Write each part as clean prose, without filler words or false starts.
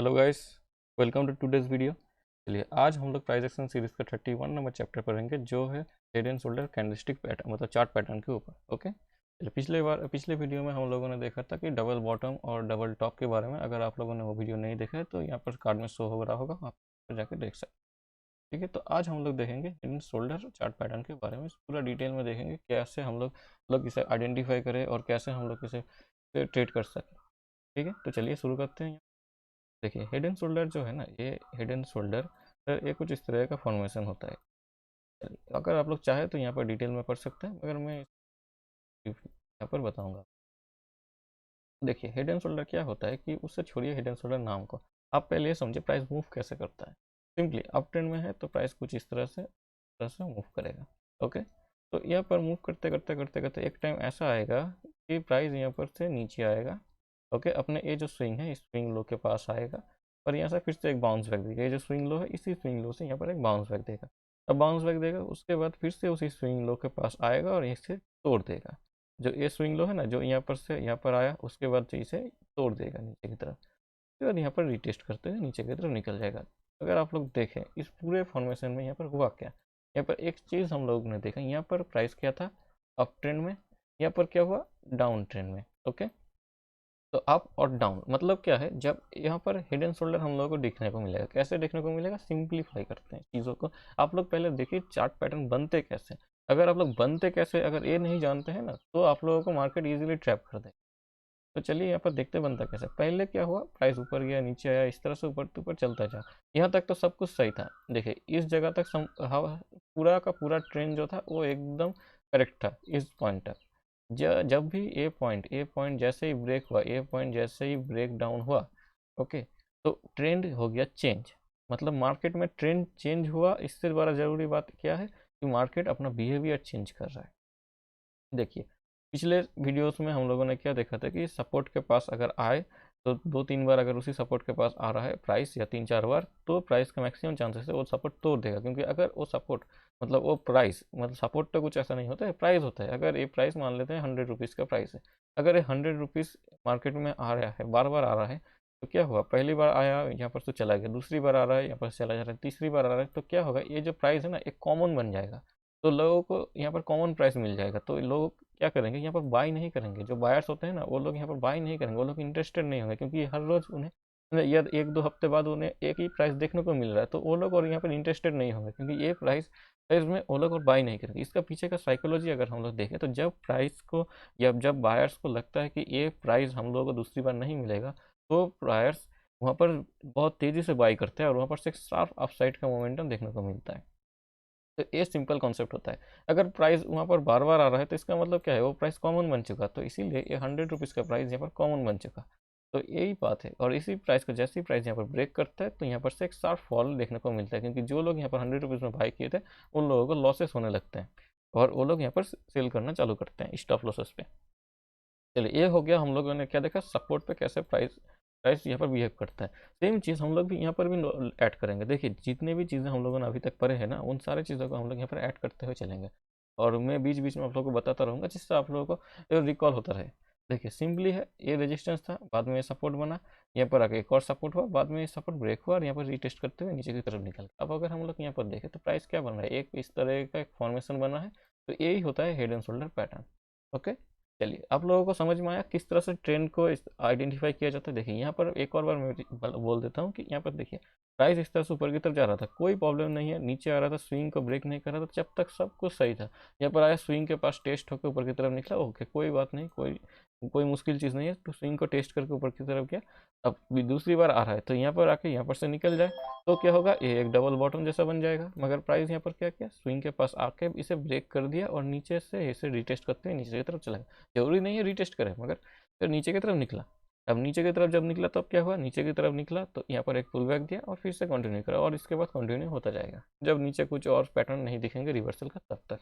Hello guys, welcome to today's video. चलिए आज हम लोग प्राइस एक्शन सीरीज का 31 नंबर चैप्टर पढ़ेंगे जो है head and shoulder candlestick pattern मतलब चार्ट पैटर्न के ऊपर। ओके, चलिए पिछले वीडियो में हम लोगों ने देखा था कि डबल बॉटम और डबल टॉप के बारे में। अगर आप लोगों ने वो वीडियो नहीं देखा है तो यहाँ पर कार्ड में शो हो रहा होगा, आप जाकर देख सकते हैं। ठीक है, तो आज हम लोग देखेंगे head and shoulder chart pattern के बारे में, पूरा डिटेल में देखेंगे कैसे हम लोग इसे आइडेंटिफाई करें और कैसे हम लोग इसे ट्रेड कर सकें। ठीक है, तो चलिए शुरू करते हैं। देखिए हेड एंड शोल्डर जो है ना, ये हेड एंड शोल्डर ये कुछ इस तरह का फॉर्मेशन होता है। अगर आप लोग चाहे तो यहाँ पर डिटेल में पढ़ सकते हैं, मगर मैं यहाँ पर बताऊंगा। देखिए हेड एंड शोल्डर क्या होता है कि उससे छोड़िए हेड एंड शोल्डर नाम को, आप पहले ये समझिए प्राइस मूव कैसे करता है। सिंपली अप ट्रेंड में है तो प्राइस कुछ इस तरह से मूव करेगा। ओके, तो यहाँ पर मूव करते करते करते करते एक टाइम ऐसा आएगा कि प्राइस यहाँ पर से नीचे आएगा। ओके, अपने ये जो स्विंग है इस स्विंग लो के पास आएगा और यहाँ से फिर से एक बाउंस बैक देगा। ये जो स्विंग लो है इसी स्विंग लो से यहाँ पर एक बाउंस बैक देगा। अब बाउंस बैक देगा उसके बाद फिर से उसी स्विंग लो के पास आएगा और इसे तोड़ देगा। जो ये स्विंग लो है ना, जो यहाँ पर से यहाँ पर आया उसके बाद जो इसे तोड़ देगा नीचे की तरफ, फिर बाद यहाँ पर रिटेस्ट करते हुए नीचे की तरफ निकल जाएगा। अगर आप लोग देखें इस पूरे फॉर्मेशन में यहाँ पर हुआ क्या, यहाँ पर एक चीज़ हम लोग ने देखा, यहाँ पर प्राइस क्या था अप ट्रेंड में, यहाँ पर क्या हुआ डाउन ट्रेंड में। ओके, तो अप और डाउन मतलब क्या है, जब यहाँ पर हेड एंड शोल्डर हम लोगों को देखने को मिलेगा, कैसे देखने को मिलेगा, सिंप्लीफाई करते हैं चीज़ों को। आप लोग पहले देखिए चार्ट पैटर्न बनते कैसे। अगर आप लोग बनते कैसे अगर ये नहीं जानते हैं ना, तो आप लोगों को मार्केट इजीली ट्रैप कर देगा। तो चलिए यहाँ पर देखते बनता कैसे। पहले क्या हुआ, प्राइस ऊपर गया नीचे आया, इस तरह से ऊपर ऊपर चलता जा। यहाँ तक तो सब कुछ सही था। देखिए इस जगह तक हवा पूरा का पूरा ट्रेंड जो था वो एकदम करेक्ट था इस पॉइंट तक। जब भी ए पॉइंट जैसे ही ब्रेक हुआ, ए पॉइंट जैसे ही ब्रेक डाउन हुआ, ओके, तो ट्रेंड हो गया चेंज। मतलब मार्केट में ट्रेंड चेंज हुआ। इससे बड़ा ज़रूरी बात क्या है कि मार्केट अपना बिहेवियर चेंज कर रहा है। देखिए पिछले वीडियोस में हम लोगों ने क्या देखा था कि सपोर्ट के पास अगर आए तो दो तीन बार अगर उसी सपोर्ट के पास आ रहा है प्राइस, या तीन चार बार, तो प्राइस का मैक्सिमम चांसेस है वो सपोर्ट तोड़ देगा। क्योंकि अगर वो सपोर्ट मतलब वो प्राइस मतलब सपोर्ट तो कुछ ऐसा नहीं होता है, प्राइस होता है। अगर ये प्राइस मान लेते हैं 100 रुपीज़ का प्राइस है, अगर ये 100 रुपीज़ मार्केट में आ रहा है, बार बार आ रहा है, तो क्या हुआ, पहली बार आया यहाँ पर तो चला गया, दूसरी बार आ रहा है यहाँ पर चला जा रहा है, तीसरी बार आ रहा है, तो क्या होगा, ये जो प्राइस है ना एक कॉमन बन जाएगा। तो लोगों को यहाँ पर कॉमन प्राइस मिल जाएगा, तो लोग क्या करेंगे, यहाँ पर बाई नहीं करेंगे। जो बायर्स होते हैं ना वो लोग यहाँ पर बाई नहीं करेंगे, वो लोग इंटरेस्टेड नहीं होंगे, क्योंकि हर रोज उन्हें या एक दो हफ्ते बाद उन्हें एक ही प्राइस देखने को मिल रहा है, तो वो लोग और यहाँ पर इंटरेस्टेड नहीं होंगे, क्योंकि ये प्राइस प्राइस में वो लोग और बाई नहीं करेंगे। इसका पीछे का साइकोलॉजी अगर हम लोग देखें, तो जब प्राइस को या जब बायर्स को लगता है कि ये प्राइस हम लोगों को दूसरी बार नहीं मिलेगा, तो बायर्स वहाँ पर बहुत तेज़ी से बाई करते हैं और वहाँ पर से एक शार्प अपसाइड का मोमेंटम देखने को मिलता है। तो ये सिंपल कॉन्सेप्ट होता है। अगर प्राइस वहाँ पर बार बार आ रहा है तो इसका मतलब क्या है, वो प्राइस कॉमन बन चुका, तो इसीलिए ये 100 रुपीज़ का प्राइस यहाँ पर कॉमन बन चुका। तो यही बात है, और इसी प्राइस को जैसे ही प्राइस यहाँ पर ब्रेक करता है तो यहाँ पर से एक शार्प फॉल देखने को मिलता है, क्योंकि जो लोग यहाँ पर 100 रुपीज़ में बाई किए थे उन लोगों को लॉसेस होने लगते हैं और वो लोग यहाँ पर सेल करना चालू करते हैं स्टॉप लॉसेस पे। चलिए ये हो गया, हम लोगों ने क्या देखा, सपोर्ट पे कैसे प्राइस प्राइस यहाँ पर बिहेव करता है। सेम चीज़ हम लोग भी यहाँ पर भी ऐड करेंगे। देखिए जितने भी चीज़ें हम लोगों ने अभी तक पढ़े हैं ना, उन सारे चीज़ों को हम लोग यहाँ पर ऐड करते हुए चलेंगे, और मैं बीच बीच में आप लोगों को बताता रहूँगा जिससे आप लोगों को रिकॉल होता रहे। देखिए सिंपली है, ये रेजिस्टेंस था, बाद में ये सपोर्ट बना, यहाँ पर आके एक और सपोर्ट हुआ, बाद में ये सपोर्ट ब्रेक हुआ और यहाँ पर रीटेस्ट करते हुए नीचे की तरफ निकल गया। अब अगर हम लोग यहाँ पर देखें तो प्राइस क्या बन रहा है, एक इस तरह का एक फॉर्मेशन बना है। तो यही होता है head and shoulder pattern. Okay, चलिए आप लोगों को समझ में आया किस तरह से ट्रेंड को आइडेंटिफाई किया जाता है। देखिए यहाँ पर एक और बार मैं बोल देता हूँ कि यहाँ पर देखिए प्राइस इस तरह से ऊपर की तरफ जा रहा था, कोई प्रॉब्लम नहीं है, नीचे आ रहा था, स्विंग को ब्रेक नहीं कर रहा था, जब तक सब कुछ सही था। यहाँ पर आया, स्विंग के पास टेस्ट होकर ऊपर की तरफ निकला, ओके कोई बात नहीं, कोई कोई मुश्किल चीज़ नहीं है, तो स्विंग को टेस्ट करके ऊपर की तरफ गया। अब भी दूसरी बार आ रहा है तो यहाँ पर आके यहाँ पर से निकल जाए, तो क्या होगा, ये एक डबल बॉटम जैसा बन जाएगा। मगर प्राइस यहाँ पर क्या किया, स्विंग के पास आके इसे ब्रेक कर दिया और नीचे से इसे रिटेस्ट करते हुए नीचे की तरफ चला गया। जरूरी नहीं है रिटेस्ट करे, मगर फिर नीचे की तरफ निकला। अब नीचे की तरफ जब निकला तब क्या हुआ, नीचे की तरफ निकला तो यहाँ पर एक पुल बैक दिया और फिर से कंटिन्यू करा, और इसके बाद कंटिन्यू होता जाएगा जब नीचे कुछ और पैटर्न नहीं दिखेंगे रिवर्सल का, तब तक।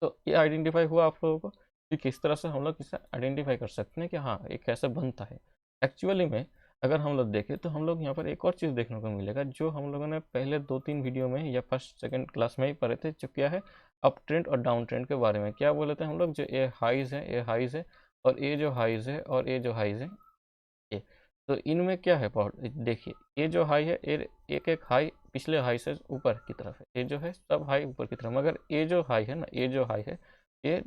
तो ये आइडेंटिफाई हुआ आप लोगों को कि किस तरह से हम लोग इसे आइडेंटिफाई कर सकते हैं कि हाँ ये कैसे बनता है एक्चुअली में। अगर हम लोग देखें तो हम लोग यहाँ पर एक और चीज़ देखने को मिलेगा, जो हम लोगों ने पहले दो तीन वीडियो में या फर्स्ट सेकंड क्लास में ही पढ़े थे, जो क्या है अप ट्रेंड और डाउन ट्रेंड के बारे में। क्या बोले थे हम लोग, जो ये हाइज है, ये हाइज है, और ये जो हाइज है और ये जो हाइज है, ये तो इनमें क्या है पावर, देखिए ये जो हाई है एक एक हाई पिछले हाई से ऊपर की तरफ है, ये जो है सब हाई ऊपर की तरफ, मगर ये जो हाई है ना, ये जो हाई है ये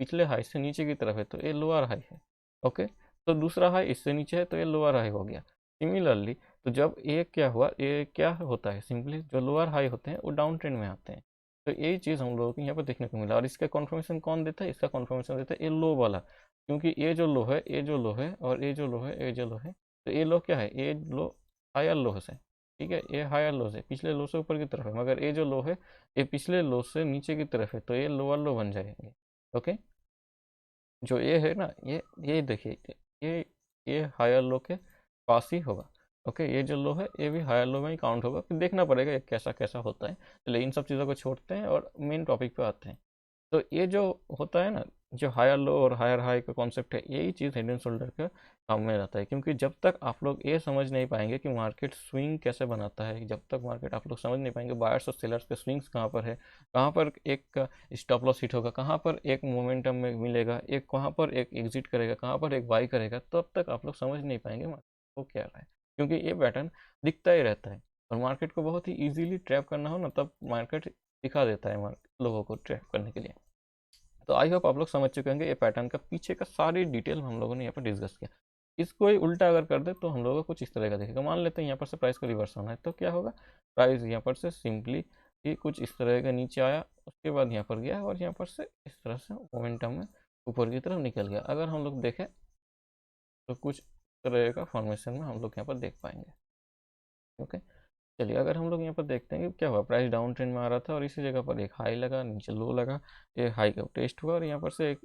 पिछले हाई से नीचे की तरफ है, तो ये लोअर हाई है। ओके, तो दूसरा हाई इससे नीचे है तो ये लोअर हाई हो गया। सिमिलरली तो जब ये क्या हुआ, ये क्या होता है, सिंपली जो लोअर हाई होते हैं वो डाउन ट्रेंड में आते हैं। तो यही चीज़ हम लोगों को यहाँ पर देखने को मिला, और इसका कॉन्फर्मेशन कौन देता है, इसका कॉन्फर्मेशन देता है ये लो वाला, क्योंकि ये जो लो है, ये जो लो है, और ये जो लो है, ये जो लो है, तो ये लो क्या है, ये लो हायर लो से, ठीक है, ये हायर लो से पिछले लो से ऊपर की तरफ है, मगर ये जो लो है ये पिछले लो से नीचे की तरफ है, तो ये लोअर लो बन जाएंगे। ओके, जो ये है ना, ये देखिए ये हायर लो के पास ही होगा। ओके, ये जो लो है ये भी हायर लो में ही काउंट होगा, फिर देखना पड़ेगा ये कैसा कैसा होता है। चलिए इन सब चीज़ों को छोड़ते हैं और मेन टॉपिक पे आते हैं। तो ये जो होता है ना, जो हायर लो और हायर हाई का कॉन्सेप्ट है, यही चीज़ हेड एंड शोल्डर का काम में रहता है, क्योंकि जब तक आप लोग ये समझ नहीं पाएंगे कि मार्केट स्विंग कैसे बनाता है, जब तक मार्केट आप लोग समझ नहीं पाएंगे बायर्स और सेलर्स के स्विंग्स कहाँ पर है, कहाँ पर एक स्टॉप लॉस हिट होगा, कहाँ पर एक मोमेंटम में मिलेगा, एक कहाँ पर एक एग्जिट करेगा, कहाँ पर एक बाई करेगा, तब तक आप लोग समझ नहीं पाएंगे मार्केट को क्या रहा है, क्योंकि ये पैटर्न दिखता ही रहता है। और मार्केट को बहुत ही ईजिली ट्रैप करना हो ना, तब मार्केट दिखा देता है लोगों को ट्रैप करने के लिए। तो आई होप आप लोग समझ चुके होंगे ये पैटर्न का पीछे का सारी डिटेल हम लोगों ने यहाँ पर डिस्कस किया। इसको ही उल्टा अगर कर दे तो हम लोगों को कुछ इस तरह का दिखेगा। मान लेते हैं यहाँ पर से प्राइस को रिवर्स होना है, तो क्या होगा, प्राइस यहाँ पर से सिंपली ये कुछ इस तरह का नीचे आया, उसके बाद यहाँ पर गया और यहाँ पर से इस तरह से मोमेंटम में ऊपर की तरफ निकल गया। अगर हम लोग देखें तो कुछ इस तरह का फॉर्मेशन में हम लोग यहाँ पर देख पाएंगे। ओके, चलिए अगर हम लोग यहाँ पर देखते हैं कि क्या हुआ, प्राइस डाउन ट्रेंड में आ रहा था और इसी जगह पर एक हाई लगा, नीचे लो लगा, ये हाई का टेस्ट हुआ और यहाँ पर से एक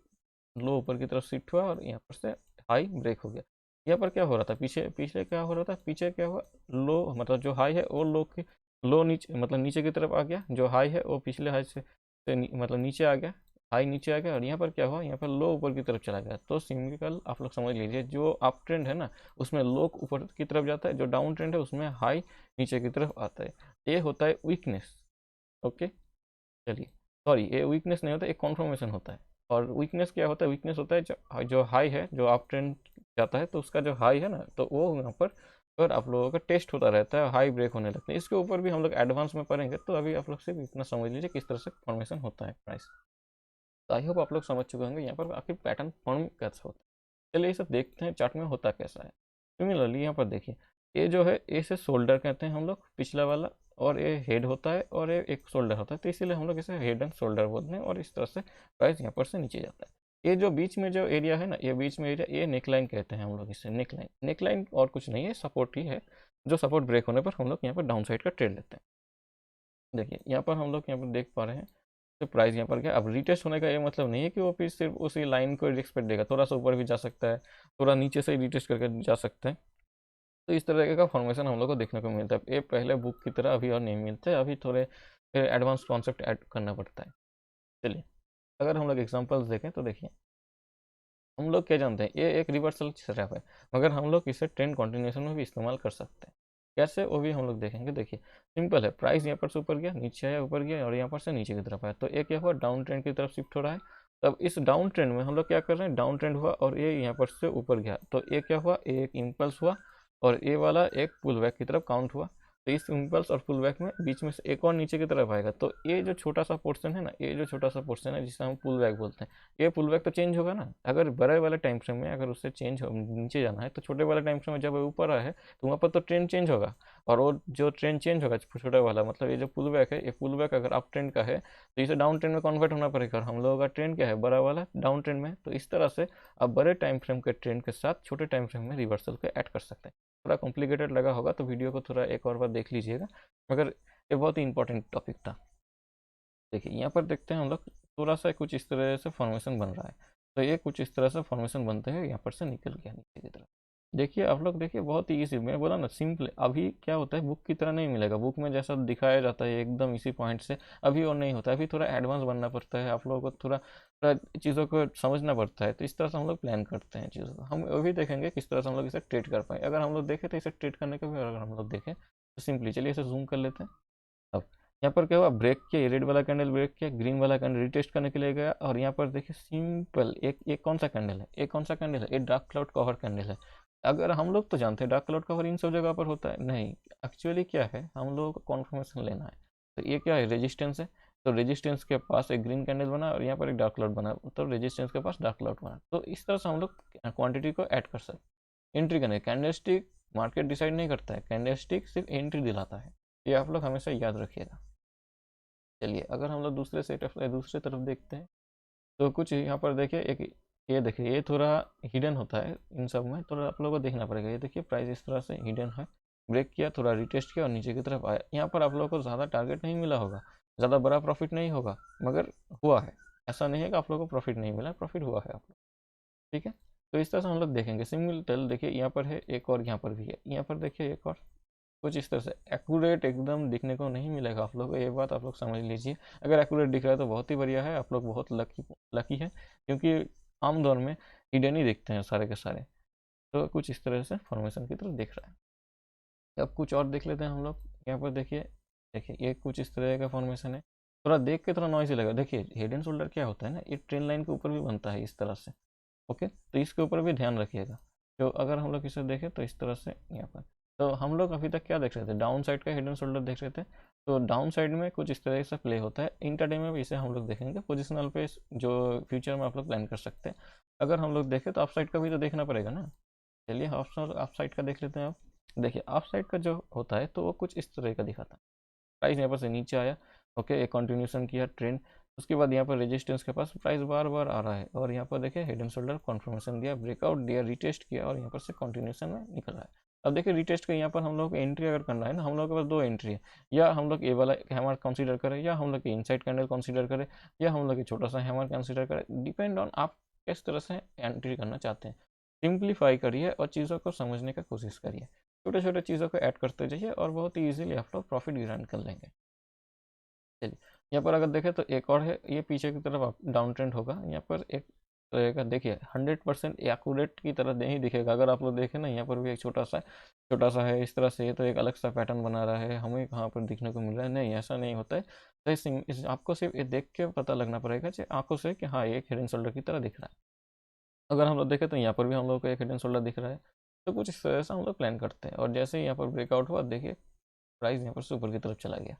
लो ऊपर की तरफ शिफ्ट हुआ और यहाँ पर से हाई ब्रेक हो गया। यहाँ पर क्या हो रहा था, पीछे पीछे क्या हो रहा था, पीछे क्या हुआ, लो मतलब जो हाई है वो लो की लो नीचे मतलब नीचे की तरफ आ गया, जो हाई है वो पिछले हाई से मतलब नीचे आ गया, हाई नीचे आ गया, और यहाँ पर क्या हुआ, यहाँ पर लो ऊपर की तरफ चला गया। तो सिंपल आप लोग समझ लीजिए, जो अप ट्रेंड है ना उसमें लो ऊपर की तरफ जाता है, जो डाउन ट्रेंड है उसमें हाई नीचे की तरफ आता है। ये होता है वीकनेस। ओके, चलिए सॉरी, ये वीकनेस नहीं होता, एक कॉन्फर्मेशन होता है। और वीकनेस क्या होता है, वीकनेस होता है जो हाई है, जो अप ट्रेंड जाता है तो उसका जो हाई है ना, तो वो यहाँ पर आप लोगों का टेस्ट होता रहता है, हाई ब्रेक होने लगता है। इसके ऊपर भी हम लोग एडवांस में पढ़ेंगे, तो अभी आप लोग सिर्फ इतना समझ लीजिए किस तरह से फॉर्मेशन होता है प्राइस। तो आई होप आप लोग समझ चुके होंगे यहाँ पर आखिर पैटर्न फॉर्म कैसे होता है। चलिए ये सब देखते हैं चार्ट में होता कैसा है। सिमिलरली यहाँ पर देखिए, ये जो है इसे शोल्डर कहते हैं हम लोग, पिछला वाला, और ये हेड होता है और ये एक शोल्डर होता है, तो इसीलिए हम लोग इसे हेड एंड शोल्डर बोलते हैं। और इस तरह से प्राइस यहाँ पर से नीचे जाता है। ये जो बीच में जो एरिया है ना, ये बीच में एरिया, ये नेकलाइन कहते हैं हम लोग इसे, नेकलाइन। नेकलाइन और कुछ नहीं है, सपोर्ट ही है, जो सपोर्ट ब्रेक होने पर हम लोग यहाँ पर डाउन साइड का ट्रेड लेते हैं। देखिए यहाँ पर हम लोग यहाँ पर देख पा रहे हैं, तो प्राइस यहाँ पर क्या, अब रिटेस्ट होने का ये मतलब नहीं है कि वो फिर सिर्फ उसी लाइन को रिस्पेक्ट देगा, थोड़ा सा ऊपर भी जा सकता है, थोड़ा नीचे से रिटेस्ट करके जा सकता है। तो इस तरह का फॉर्मेशन हम लोग को देखने को मिलता है। ये पहले बुक की तरह अभी और नहीं मिलते, अभी थोड़े एडवांस कॉन्सेप्ट ऐड करना पड़ता है। चलिए अगर हम लोग एग्जांपल्स देखें तो देखिए, हम लोग क्या जानते हैं, ये एक रिवर्सल सेटअप है, मगर हम लोग इसे ट्रेंड कंटिन्यूएशन में भी इस्तेमाल कर सकते हैं। कैसे, वो भी हम लोग देखेंगे। देखिए सिंपल है, प्राइस यहाँ पर से ऊपर गया, नीचे आया, ऊपर गया, और यहाँ पर से नीचे की तरफ आया, तो एक क्या हुआ, डाउन ट्रेंड की तरफ शिफ्ट हो रहा है। तब इस डाउन ट्रेंड में हम लोग क्या कर रहे हैं, डाउन ट्रेंड हुआ और ये यहाँ पर से ऊपर गया, तो ये क्या हुआ, एक इम्पल्स हुआ और ये वाला एक पुल बैक की तरफ काउंट हुआ। तो इस इम्पल्स और पुल बैक में बीच में से एक और नीचे की तरफ आएगा, तो ये जो छोटा सा पोर्शन है ना, ये जो छोटा सा पोर्शन है जिसे हम पुल बैक बोलते हैं, ये पुल बैक तो चेंज होगा ना। अगर बड़े वाले टाइम फ्रेम में अगर उससे चेंज नीचे जाना है, तो छोटे वाले टाइम फ्रेम में जब ऊपर आया है तो वहाँ पर तो ट्रेंड चेंज होगा, और वो जो ट्रेंड चेंज होगा छोटा वाला, मतलब ये जो पुल बैक है, ये पुल बैक अगर अप ट्रेंड का है तो इसे डाउन ट्रेंड में कन्वर्ट होना पड़ेगा, और हम लोगों का ट्रेंड क्या है, बड़ा वाला डाउन ट्रेंड में। तो इस तरह से आप बड़े टाइम फ्रेम के ट्रेंड के साथ छोटे टाइम फ्रेम में रिवर्सल को ऐड कर सकते हैं। थोड़ा कॉम्प्लिकेटेड लगा होगा तो वीडियो को थोड़ा एक और बार देख लीजिएगा, मगर ये बहुत ही इंपॉर्टेंट टॉपिक था। देखिए यहाँ पर देखते हैं हम लोग, थोड़ा सा कुछ इस तरह से फॉर्मेशन बन रहा है, तो ये कुछ इस तरह से फॉर्मेशन बनते हैं, यहाँ पर से निकल गया नीचे की तरफ। देखिए आप लोग देखिए, बहुत ही ईजी, मैं बोला ना सिंपल। अभी क्या होता है, बुक की तरह नहीं मिलेगा, बुक में जैसा दिखाया जाता है एकदम इसी पॉइंट से, अभी और नहीं होता है, अभी थोड़ा एडवांस बनना पड़ता है, आप लोगों को थोड़ा थोड़ा चीज़ों को समझना पड़ता है। तो इस तरह से हम लोग प्लान करते हैं चीज़ों को। हम वो भी देखेंगे किस तरह से हम लोग इसे ट्रेड कर पाए, अगर हम लोग देखें तो इसे ट्रेड करने का भी, और अगर हम लोग देखें तो सिंपली चलिए इसे जूम कर लेते हैं। अब यहाँ पर क्या हुआ, ब्रेक किया, रेड वाला कैंडल ब्रेक किया, ग्रीन वाला कैंडल रिटेस्ट करने के लिए गया, और यहाँ पर देखिए सिंपल एक एक कौन सा कैंडल है, एक कौन सा कैंडल है, एक डार्क क्लाउड कवर कैंडल है। अगर हम लोग तो जानते हैं डार्क क्लाउड कवर इन सब जगह पर होता है, नहीं, एक्चुअली क्या है, हम लोगों को कॉन्फर्मेशन लेना है। तो ये क्या है, रेजिस्टेंस है, तो रेजिस्टेंस के पास एक ग्रीन कैंडल बना और यहाँ पर एक डार्क क्लाउड बना, तो रेजिस्टेंस के पास डार्क क्लाउड बना, तो इस तरह से हम लोग क्वांटिटी को ऐड कर सकते। एंट्री करने, कैंडलस्टिक मार्केट डिसाइड नहीं करता है, कैंडलस्टिक सिर्फ एंट्री दिलाता है, ये आप लोग हमेशा याद रखिएगा। चलिए अगर हम लोग दूसरे तरफ देखते हैं, तो कुछ यहाँ पर देखिए, एक ये देखिए, ये थोड़ा हिडन होता है इन सब में, थोड़ा आप लोगों को देखना पड़ेगा। ये देखिए प्राइस इस तरह से हिडन है, ब्रेक किया, थोड़ा रिटेस्ट किया और नीचे की तरफ आया। यहाँ पर आप लोगों को ज़्यादा टारगेट नहीं मिला होगा, ज़्यादा बड़ा प्रॉफिट नहीं होगा, मगर हुआ है। ऐसा नहीं है कि आप लोगों को प्रॉफिट नहीं मिला, प्रॉफिट हुआ है आप लोग, ठीक है। तो इस तरह से हम लोग देखेंगे सिमिलर। देखिए यहाँ पर है एक और, यहाँ पर भी है, यहाँ पर देखिए एक और, कुछ इस तरह से एक्यूरेट एकदम दिखने को नहीं मिलेगा आप लोग को, ये बात आप लोग समझ लीजिए। अगर एक्यूरेट दिख रहा है तो बहुत ही बढ़िया है, आप लोग बहुत लकी है, क्योंकि आम दौर में हिडन ही दिखते हैं सारे के सारे। तो कुछ इस तरह से फॉर्मेशन की तरफ दिख रहा है। अब कुछ और देख लेते हैं हम लोग। यहाँ पर देखिए, देखिए ये कुछ इस तरह का फॉर्मेशन है, थोड़ा देख के थोड़ा नॉइज़ी लगा। देखिए हेड एंड शोल्डर क्या होता है ना, ये ट्रेन लाइन के ऊपर भी बनता है इस तरह से, ओके, तो इसके ऊपर भी ध्यान रखिएगा। तो अगर हम लोग इसे देखें तो इस तरह से यहाँ पर, तो हम लोग अभी तक क्या देख रहे थे, डाउन साइड का हेड एंड शोल्डर देख रहे थे। तो डाउन साइड में कुछ इस तरह से प्ले होता है, इंटरडे में भी इसे हम लोग देखेंगे, पोजिशनल पे जो फ्यूचर में आप लोग प्लान कर सकते हैं। अगर हम लोग देखें तो अप साइड का भी तो देखना पड़ेगा ना। चलिए अप साइड का देख लेते हैं आप। देखिए अप साइड का जो होता है तो वो कुछ इस तरह का दिखाता है। प्राइस यहाँ पर से नीचे आया, ओके, एक कंटिन्यूशन किया ट्रेंड, उसके बाद यहाँ पर रेजिस्टेंस के पास प्राइस बार बार आ रहा है, और यहाँ पर देखिए हेड एंड शोल्डर कॉन्फर्मेशन दिया, ब्रेकआउट दिया, रिटेस्ट किया और यहाँ पर से कंटिन्यूशन में निकल रहा है। अब देखिए रिटेस्ट का यहाँ पर हम लोग एंट्री अगर करना है ना, हम लोग के पास दो एंट्री है, या हम लोग ए वाला हैमर कंसीडर करें, या हम लोग इनसाइड कैंडल कंसीडर करें, या हम लोग छोटा सा हैमर कंसीडर करें, डिपेंड ऑन आप किस तरह से एंट्री करना चाहते हैं। सिंप्लीफाई करिए और चीज़ों को समझने का कोशिश करिए, छोटे छोटे चीज़ों को ऐड करते जाइए और बहुत ही ईजिली आप लोग प्रॉफिट ग्रैंड कर लेंगे। चलिए यहाँ पर अगर देखें तो एक और है, ये पीछे की तरफ डाउन ट्रेंड होगा, यहाँ पर एक रहेगा। देखिए 100% एक्यूरेट की तरह नहीं दिखेगा। अगर आप लोग देखें ना, यहाँ पर भी एक छोटा सा है इस तरह से, ये तो एक अलग सा पैटर्न बना रहा है, हमें कहाँ पर दिखने को मिल रहा है, नहीं ऐसा नहीं होता है। तो आपको सिर्फ ये देख के पता लगना पड़ेगा आंखों से कि हाँ ये एक हेड एंड शोल्डर की तरह दिख रहा है। अगर हम लोग देखें तो यहाँ पर भी हम लोग को एक हेड एंड शोल्डर दिख रहा है। तो कुछ इस तरह से हम लोग प्लान करते हैं, और जैसे ही यहाँ पर ब्रेकआउट हुआ, देखिए प्राइस यहाँ पर से ऊपर की तरफ चला गया।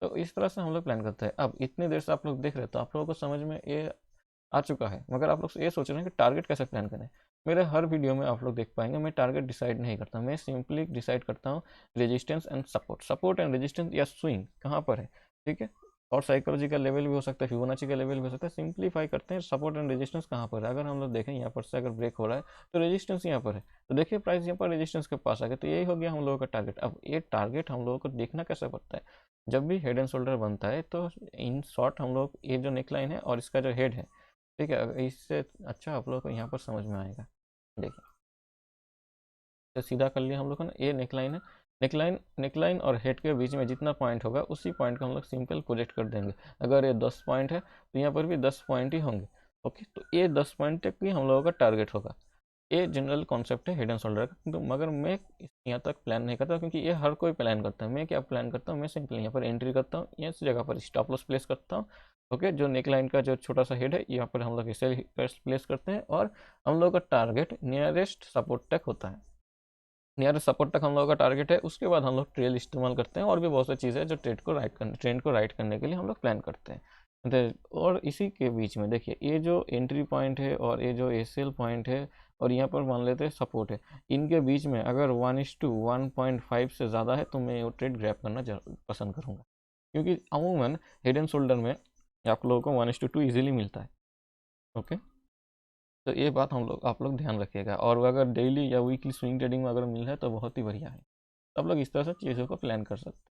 तो इस तरह से हम लोग प्लान करते हैं। अब इतनी देर से आप लोग देख रहे हैं तो आप लोगों को समझ में ये आ चुका है, मगर आप लोग ये सोच रहे हैं कि टारगेट कैसे प्लान करें। मेरे हर वीडियो में आप लोग देख पाएंगे मैं टारगेट डिसाइड नहीं करता, मैं सिंपली डिसाइड करता हूँ resistance and support and resistance या स्विंग कहाँ पर है, ठीक है। और साइकोलॉजी का लेवल भी हो सकता है, फिबोनाची का लेवल भी हो सकता है। सिंप्लीफाई करते हैं सपोर्ट एंड रेजिस्टेंस कहाँ पर है। अगर हम लोग देखें यहाँ पर से अगर ब्रेक हो रहा है तो रेजिस्टेंस यहाँ पर है, तो देखिए प्राइस यहाँ पर रेजिस्टेंस के पास आ गया, तो यही हो गया हम लोगों का टारगेट। अब ये टारगेट हम लोगों को देखना कैसे पड़ता है, जब भी हेड एंड शोल्डर बनता है तो इन शॉर्ट हम लोग ये जो नेकलाइन है और इसका जो हेड है, ठीक है, इससे अच्छा आप लोगों को यहाँ पर समझ में आएगा। देखिए तो सीधा कर लिया हम लोग को ना, ये नेकलाइन है, नेकलाइन और हेड के बीच में जितना पॉइंट होगा उसी पॉइंट को हम लोग सिंपल प्रोजेक्ट कर देंगे। अगर ये 10 पॉइंट है तो यहाँ पर भी 10 पॉइंट ही होंगे, ओके। तो ये 10 पॉइंट तक भी हम लोगों का टारगेट होगा। ये जनरल कॉन्सेप्ट है हेड एंड शोल्डर का, तो मगर मैं यहाँ तक प्लान नहीं करता, क्योंकि ये हर कोई प्लान करता है। मैं क्या प्लान करता हूँ, मैं सिंपल यहाँ पर एंट्री करता हूँ, इस जगह पर स्टॉप लॉस प्लेस करता हूँ, ओके। जो नेक लाइन का जो छोटा सा हेड है यहाँ पर हम लोग इसे प्लेस करते हैं, और हम लोग का टारगेट नियरेस्ट सपोर्ट तक होता है। नियरेस्ट सपोर्ट तक हम लोग का टारगेट है, उसके बाद हम लोग ट्रेल इस्तेमाल करते हैं, और भी बहुत सी चीज़ें हैं जो ट्रेंड को राइट करने के लिए हम लोग प्लान करते हैं। और इसी के बीच में देखिए ये जो एंट्री पॉइंट है और ये जो एसएल पॉइंट है और यहाँ पर मान लेते हैं सपोर्ट है, इनके बीच में अगर 1:1.5 से ज़्यादा है तो मैं वो ट्रेड ग्रैब करना पसंद करूँगा, क्योंकि अमूमन हेड एंड शोल्डर में आप लोगों को 1:2 ईजिली मिलता है, ओके। तो ये बात आप लोग ध्यान रखिएगा, और अगर डेली या वीकली स्विंग ट्रेडिंग में अगर मिल रहा है तो बहुत ही बढ़िया है। तो आप लोग इस तरह से चीज़ों को प्लान कर सकते हैं,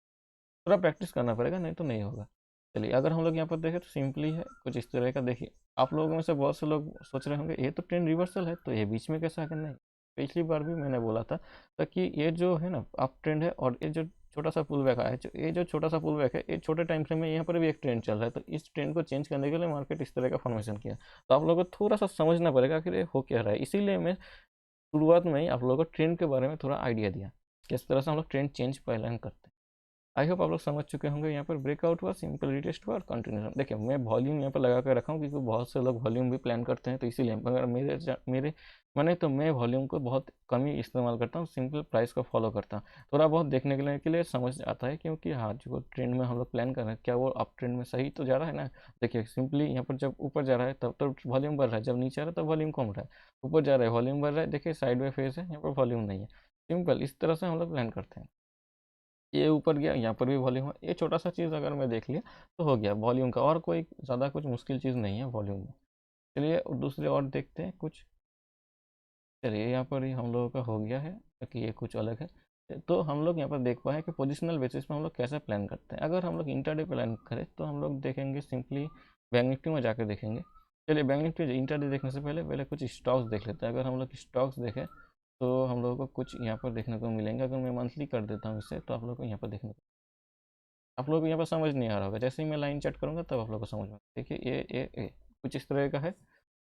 थोड़ा प्रैक्टिस करना पड़ेगा, नहीं तो नहीं होगा। चलिए अगर हम लोग यहाँ पर देखें तो सिंपली है कुछ इस तरह का। देखिए आप लोगों में से बहुत से लोग सोच रहे होंगे ये तो ट्रेंड रिवर्सल है, तो ये बीच में कैसा करना है। पिछली बार भी मैंने बोला था ताकि ये जो है ना अप ट्रेंड है, और ये जो छोटा सा पुल बैक आया है, ये जो छोटा सा पुल बैक है, ये छोटे टाइम फ्रेम में यहाँ पर भी एक ट्रेंड चल रहा है, तो इस ट्रेंड को चेंज करने के लिए मार्केट इस तरह का फॉर्मेशन किया। तो आप लोगों को थोड़ा सा समझना पड़ेगा कि ये हो क्या रहा है, इसीलिए मैं शुरुआत में ही आप लोगों को ट्रेंड के बारे में थोड़ा आइडिया दिया, किस तरह से हम लोग ट्रेंड चेंज प्लान करते हैं। आई होप आप लोग समझ चुके होंगे। यहाँ पर ब्रेकआउट हुआ, सिंपल रिटेस्ट हुआ और कंटिन्यूशन। देखिए मैं वॉल्यूम यहाँ पर लगा कर रखा हूँ क्योंकि बहुत से लोग वॉल्यूम भी प्लान करते हैं, तो इसीलिए अगर मेरे मैंने तो मैं वॉल्यूम को बहुत कम ही इस्तेमाल करता हूँ, सिंपल प्राइस को फॉलो करता हूँ। थोड़ा बहुत देखने के लिए समझ आता है, क्योंकि हाँ जो ट्रेंड में हम लोग प्लान कर रहे हैं क्या वो अप ट्रेंड में सही तो जा रहा है ना। देखिए सिंपली यहाँ पर जब ऊपर जा रहा है तब तो वॉल्यूम बढ़ रहा है, जब नीचे आ रहा है तब वॉल्यूम कम रहा है, ऊपर जा रहा है वॉल्यूम बढ़ रहा है। देखिए साइड में फेस है, यहाँ पर वॉल्यूम नहीं है। सिंपल इस तरह से हम लोग प्लान करते हैं। ये ऊपर गया, यहाँ पर भी वॉल्यूम है, ये छोटा सा चीज़ अगर मैं देख लिया तो हो गया वॉल्यूम का, और कोई ज़्यादा कुछ मुश्किल चीज़ नहीं है वॉल्यूम में। चलिए दूसरे और देखते हैं कुछ। चलिए यहाँ पर ही हम लोगों का हो गया है कि ये कुछ अलग है। तो हम लोग यहाँ पर देख पाए कि पोजिशनल बेसिस पे हम लोग कैसे प्लान करते हैं। अगर हम लोग इंटरडे प्लान करें तो हम लोग देखेंगे सिंपली बैंक निफ्टी में जाकर देखेंगे। चलिए बैंक निफ्टी इंटरडे देखने से पहले पहले कुछ स्टॉक्स देख लेते हैं। अगर हम लोग स्टॉक्स देखें तो हम लोगों को कुछ यहाँ पर देखने को मिलेंगे। अगर मैं मंथली कर देता हूँ इससे, तो आप लोग को यहाँ पर देखने को, आप लोग को यहाँ पर समझ नहीं आ रहा होगा। जैसे ही मैं लाइन चेक करूँगा तब आप लोग को समझ में, देखिए ए कुछ इस तरह का है।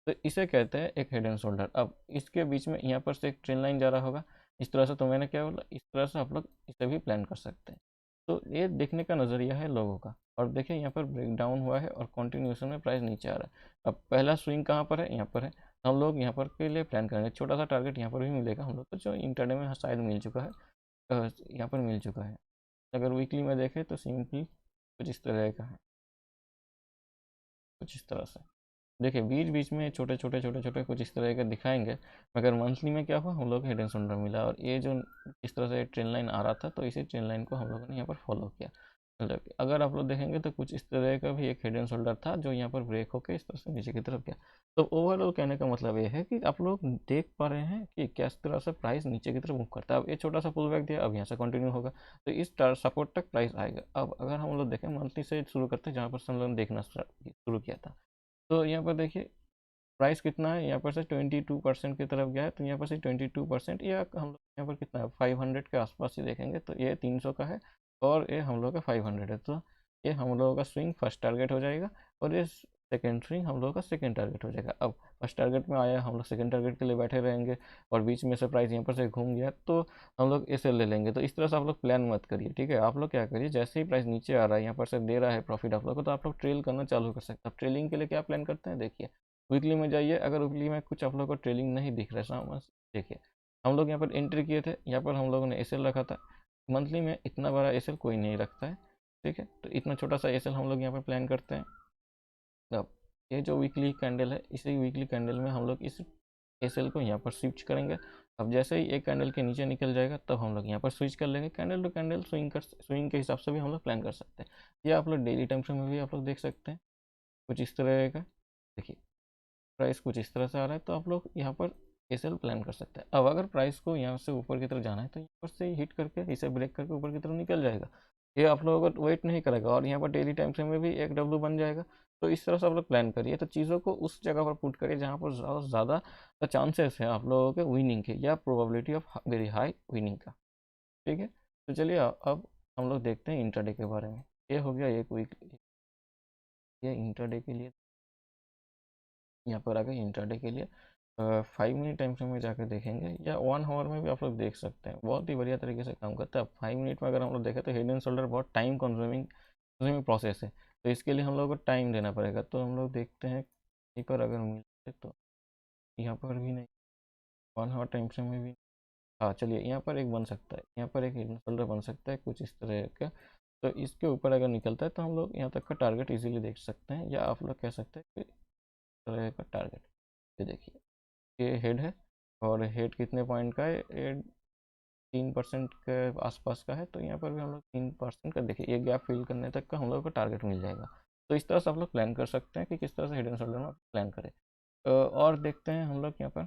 तो इसे कहते हैं एक हेड एंड शोल्डर। अब इसके बीच में यहाँ पर से एक ट्रेन लाइन जा रहा होगा इस तरह से। तो मैंने क्या बोला, इस तरह से आप लोग इसे भी प्लान कर सकते हैं। तो ये देखने का नज़रिया है लोगों का। और देखिए यहाँ पर ब्रेक डाउन हुआ है और कंटिन्यूशन में प्राइस नीचे आ रहा है। अब पहला स्विंग कहाँ पर है, यहाँ पर है। हम लोग यहाँ पर के लिए प्लान करेंगे। छोटा सा टारगेट यहाँ पर भी मिलेगा हम लोग को, जो इंटरडे में शायद मिल चुका है, यहाँ पर मिल चुका है। अगर वीकली में देखें तो सिंपली कुछ इस तरह का है, कुछ इस तरह से। देखिए बीच बीच में छोटे छोटे कुछ इस तरह के दिखाएंगे, मगर मंथली में क्या हुआ, हम लोग को हेड एंड शोल्डर मिला। और ये जो इस तरह से ट्रेन लाइन आ रहा था, तो इसी ट्रेन लाइन को हम लोगों ने यहाँ पर फॉलो किया। मतलब कि अगर आप लोग देखेंगे तो कुछ इस तरह का भी एक हेड एंड शोल्डर था, जो यहाँ पर ब्रेक होकर इस तरह से नीचे की तरफ गया। तो ओवरऑल कहने का मतलब ये है कि आप लोग देख पा रहे हैं कि किस तरह से प्राइस नीचे की तरफ मूव करता है। अब ये छोटा सा पुल बैक दिया, अब यहाँ से कंटिन्यू होगा, तो इस सपोर्ट तक प्राइस आएगा। अब अगर हम लोग देखें मंथली से शुरू करते हैं, जहाँ पर हम लोगों ने देखना शुरू किया था, तो यहाँ पर देखिए प्राइस कितना है, यहाँ पर से 22% की तरफ गया है। तो यहाँ पर से 22% या हम लोग यहाँ पर कितना है, 500 के आसपास ही देखेंगे। तो ये 300 का है और ये हम लोग का 500 है। तो ये हम लोगों का स्विंग फर्स्ट टारगेट हो जाएगा, और ये सेकेंड स्विंग हम लोगों का सेकेंड टारगेट हो जाएगा। अब फर्स्ट टारगेट में आया, हम लोग सेकेंड टारगेट के लिए बैठे रहेंगे, और बीच में से प्राइस यहाँ पर से घूम गया तो हम लोग इसे ले लेंगे। तो इस तरह से आप लोग प्लान मत करिए, ठीक है। आप लोग क्या करिए, जैसे ही प्राइस नीचे आ रहा है, यहाँ पर से दे रहा है प्रॉफिट आप लोग को, तो आप लोग ट्रेल करना चालू कर सकते हैं। अब ट्रेलिंग के लिए क्या प्लान करते हैं, देखिए वीकली में जाइए। अगर वीकली में कुछ आप लोग को ट्रेलिंग नहीं दिख रहा है सामान, देखिए हम लोग यहाँ पर एंट्री किए थे, यहाँ पर हम लोगों ने एसएल रखा था। मंथली में इतना बड़ा एसएल कोई नहीं रखता है, ठीक है। तो इतना छोटा सा एसएल हम लोग यहाँ पर प्लान करते हैं। अब ये जो वीकली कैंडल है, इसी वीकली कैंडल में हम लोग इस एसएल को यहाँ पर स्विच करेंगे। अब जैसे ही एक कैंडल के नीचे निकल जाएगा, तब हम लोग यहाँ पर स्विच कर लेंगे। कैंडल टू कैंडल स्विंग के हिसाब से भी हम लोग प्लान कर सकते हैं। ये आप लोग डेली टाइम फ्रेम में भी आप लोग देख सकते हैं, कुछ इस तरह का। देखिए प्राइस कुछ इस तरह से आ रहा है, तो आप लोग यहाँ पर एसएल प्लान कर सकते हैं। अब अगर प्राइस को यहाँ से ऊपर की तरफ जाना है, तो यहाँ पर से हिट करके इसे ब्रेक करके ऊपर की तरफ निकल जाएगा। ये आप लोगों को वेट नहीं करेगा, और यहाँ पर डेली टाइम फ्रेम में भी एक डब्लू बन जाएगा। तो इस तरह से आप लोग प्लान करिए। तो चीज़ों को उस जगह पर पुट करिए जहाँ पर ज़्यादा चांसेस है आप लोगों के विनिंग के, या probability of very high winning का, ठीक है। तो चलिए अब हम लोग देखते हैं इंटरडे के बारे में। ये हो गया एक वीक, ये इंटरडे के लिए। यहाँ पर आ गए इंटरडे के लिए 5 मिनट टाइम फ्रेम में जाकर देखेंगे, या 1 आवर में भी आप लोग देख सकते हैं। बहुत ही बढ़िया तरीके से काम करता है। अब 5 मिनट में अगर हम लोग देखें तो हेड एंड शोल्डर बहुत टाइम कंज्यूमिंग प्रोसेस है, तो इसके लिए हम लोग को टाइम देना पड़ेगा। तो हम लोग देखते हैं कहीं पर अगर मिलते तो, यहाँ पर भी नहीं, 1 आवर टाइम फ्रेम में भी। हाँ चलिए यहाँ पर एक बन सकता है, यहाँ पर एक हेड एंड शोल्डर बन सकता है कुछ इस तरह का। तो इसके ऊपर अगर निकलता है तो हम लोग यहाँ तक का टारगेट इजीली देख सकते हैं, या आप लोग कह सकते हैं कि इस तरह का टारगेट। ये देखिए ये हेड है, और हेड कितने पॉइंट का है, ये 3% के आसपास का है। तो यहाँ पर भी हम लोग 3% का, देखिए ये गैप फिल करने तक का हम लोग को टारगेट मिल जाएगा। तो इस तरह से आप लोग प्लान कर सकते हैं कि किस तरह से हेड एंड शोल्डर में प्लान करें। और देखते हैं हम लोग यहाँ पर,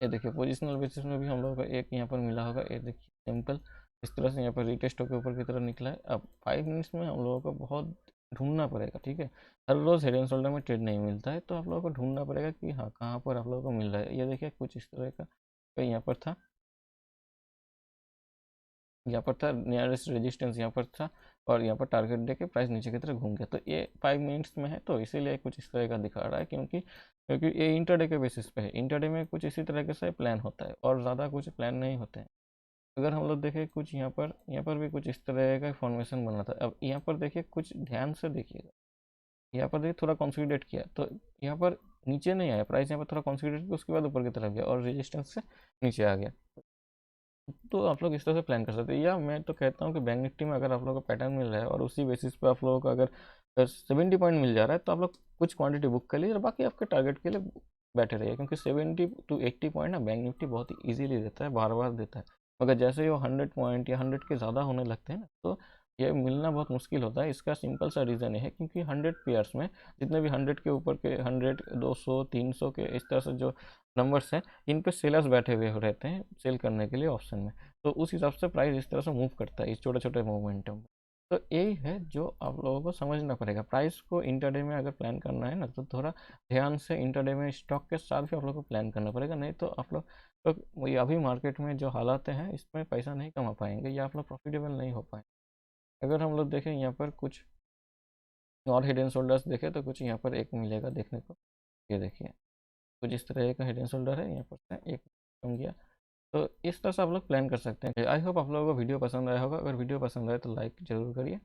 ये देखिए पोजिशनल बेसिस में भी हम लोग का एक यहाँ पर मिला होगा। ये देखिए सिंपल इस तरह से यहाँ पर रिटेस्ट होकर ऊपर की तरफ निकला है। अब 5 मिनट्स में हम लोगों को बहुत ढूंढना पड़ेगा, ठीक है। हर रोज़ हेड एंड शोल्डर में ट्रेड नहीं मिलता है, तो आप लोगों को ढूंढना पड़ेगा कि हाँ कहाँ पर आप लोगों को मिल रहा है। ये देखिए कुछ इस तरह का कहीं यहाँ पर था, यहाँ पर था नियरेस्ट रेजिस्टेंस यहाँ पर था, और यहाँ पर टारगेट देके प्राइस नीचे की तरफ घूम गया। तो ये 5 मिनट्स में है, तो इसीलिए कुछ इस तरह का दिखा रहा है, क्योंकि ये इंटरडे के बेसिस पे है। इंटरडे में कुछ इसी तरीके से प्लान होता है, और ज़्यादा कुछ प्लान नहीं होते हैं। अगर हम लोग देखें कुछ यहाँ पर भी कुछ इस तरह का फॉर्मेशन बना था। अब यहाँ पर देखिए, कुछ ध्यान से देखिएगा, यहाँ पर देखिए थोड़ा कंसोलिडेट किया तो यहाँ पर नीचे नहीं आया प्राइस, यहाँ पर थोड़ा कंसोलिडेट किया उसके बाद ऊपर की तरफ गया और रेजिस्टेंस से नीचे आ गया। तो आप लोग इस तरह से प्लान कर सकते हैं। या मैं तो कहता हूँ कि बैंक निफ्टी में अगर आप लोगों को पैटर्न मिल रहा है और उसी बेसिस पे आप लोगों को अगर 70 पॉइंट मिल जा रहा है तो आप लोग कुछ क्वांटिटी बुक कर लीजिए और बाकी आपके टारगेट के लिए बैठे रहिए, क्योंकि 70 to 80 पॉइंट ना बैंक निफ्टी बहुत ही ईजिली देता है, बार बार देता है। मगर जैसे ही वो 100 पॉइंट या 100 के ज़्यादा होने लगते हैं ना, तो ये मिलना बहुत मुश्किल होता है। इसका सिंपल सा रीज़न है क्योंकि 100 पेयर्स में जितने भी 100 के ऊपर के 100, 200, 300 के इस तरह से जो नंबर्स हैं, इन पे सेलर्स बैठे हुए रहते हैं सेल करने के लिए ऑप्शन में। तो उस हिसाब से प्राइस इस तरह से मूव करता है इस छोटे छोटे मोमेंटम में। तो यही है जो आप लोगों को समझना पड़ेगा। प्राइस को इंटरडे में अगर प्लान करना है ना, तो थोड़ा ध्यान से इंटरडे में स्टॉक के साथ भी आप लोग को प्लान करना पड़ेगा, नहीं तो आप लोग वही अभी मार्केट में जो हालात हैं इसमें पैसा नहीं कमा पाएंगे या आप लोग प्रॉफिटेबल नहीं हो पाएंगे। अगर हम लोग देखें यहाँ पर कुछ और हेड एंड शोल्डर्स देखें तो कुछ यहाँ पर एक मिलेगा देखने को। ये देखिए, कुछ इस तरह का हेड एंड शोल्डर है, यहाँ पर से एक कम गया। तो इस तरह से आप लोग प्लान कर सकते हैं। आई होप आप लोगों को वीडियो पसंद आया होगा। अगर वीडियो पसंद आए तो लाइक ज़रूर करिए।